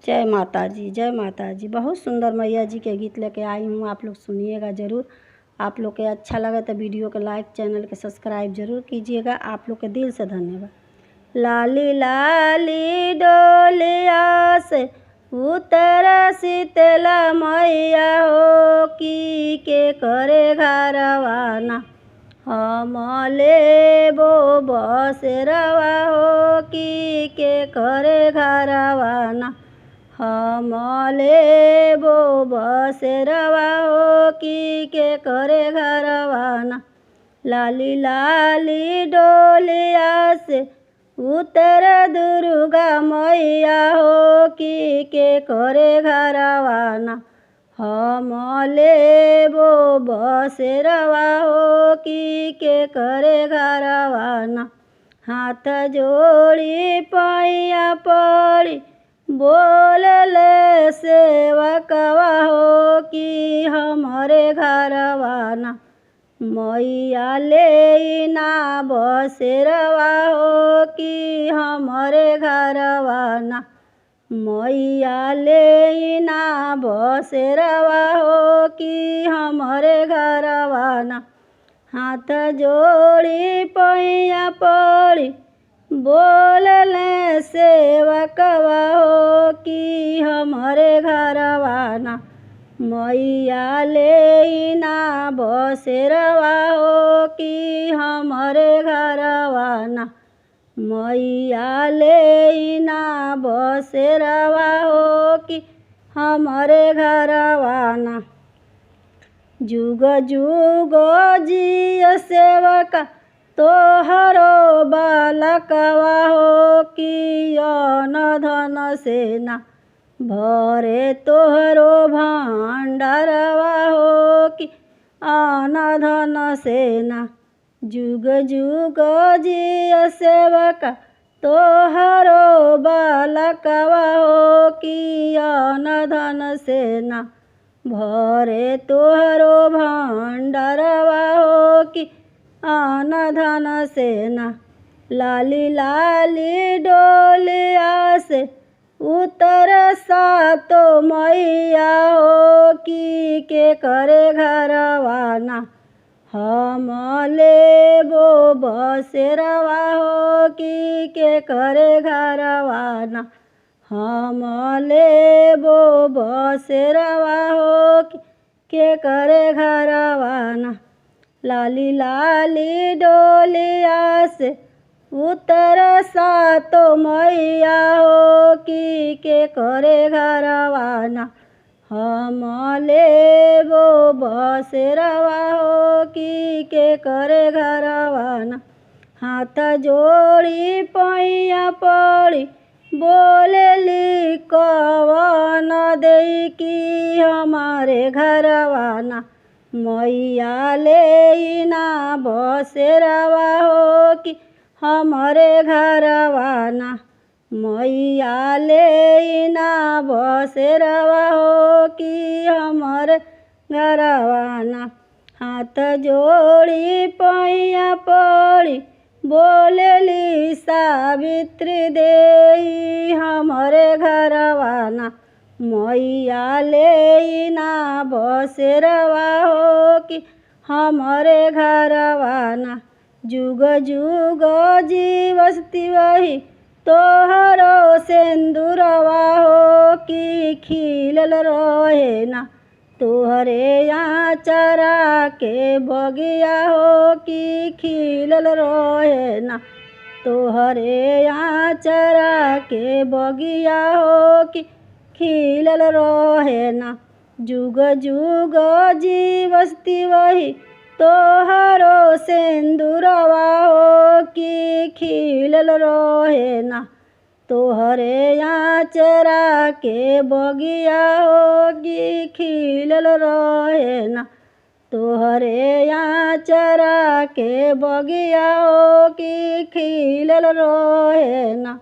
जय माता जी, जय माता जी। बहुत सुंदर मैया जी के गीत लेके आई हूँ, आप लोग सुनिएगा ज़रूर। आप लोग के अच्छा लगे तो वीडियो को लाइक, चैनल के सब्सक्राइब जरूर कीजिएगा। आप लोग के दिल से धन्यवाद। लाली लाली डोलिया से उतर शीतला मैया हो की के करे घरवाना, हम लेबो बसेरवा हो की के करे घरवाना, हम लेबो बसेरवा हो की के करे घरवाना। लाली लाली डोलिया से उतर दुर्गा मैया हो की के करे घरवाना, हम लेबो बसेरवा हो की के करे घरवाना। हाथ जोड़ी पैया पड़ी बोलले सेवकवा हो कि हमारे घरवाना, मैया लेना बसेरवा हो कि हमारे घरवाना, मैया लेना बसेरवा हो कि हमारे घरवाना। हाथ जोड़ी पैया पड़ी बोलले सेवकवा हो कि हमारे घरवाना, मैया लेना बसेरवा हो कि हमारे घरवाना, मैया लेना बसेरवा हो कि हमारे घरवाना। जुग जुग जिय सेवका तोहरो बालकवा हो कि अन्न धन सेना भरे तोहरो भंडारवा हो कि अन्न धन सेना। जुग जुग जिय सेवका तोहरो बालकवा हो कि अन्न धन सेना भरे तोहरो भंडारवा हो कि अन्न धन सेना। लाली लाली डोलिया से उतर सातो मैया हो कि के करे घरवाना, हम लेबो बसेरवा हो कि के करे घरवाना, हम लेबो बसेरवा हो कि के करे घरवाना। लाली लाली डोलिया से उतर सातो मैया हो कि के करे घरवाना, हम लेबो बसेरवा हो कि के करे घरवाना। हाथ जोड़ी पैया पड़ी बोलेली कवन दे कि हमारे घरवाना, मैया लेना बसेरवा हो कि हमारे घरवाना, मैया लेना बसेरवा हो कि हमारे घरवाना। हाथ जोड़ी पैया पड़ी बोलेली सावित्री देई हमारे घरवाना, मैया लेना बसेरवा हो कि हमारे घरवाना। जुग जुग जीवस्ती वही तोहरो सिंदूरवा हो कि खिलल रहे ना, तोहरे यहाँ चरा के बगिया हो कि खिलल रहे ना, तोहरे यहाँ चरा के बगिया हो कि खिलल रहे ना। जुग जुग जीवस्ती वही तोहरो सिंदूरवा हो कि खिलल रहे ना, तोहरे यहाँ चरा के बगिया हो कि खिलल रहे ना, तोहरे यहाँ चरा के बगिया हो कि खिलल रहे ना।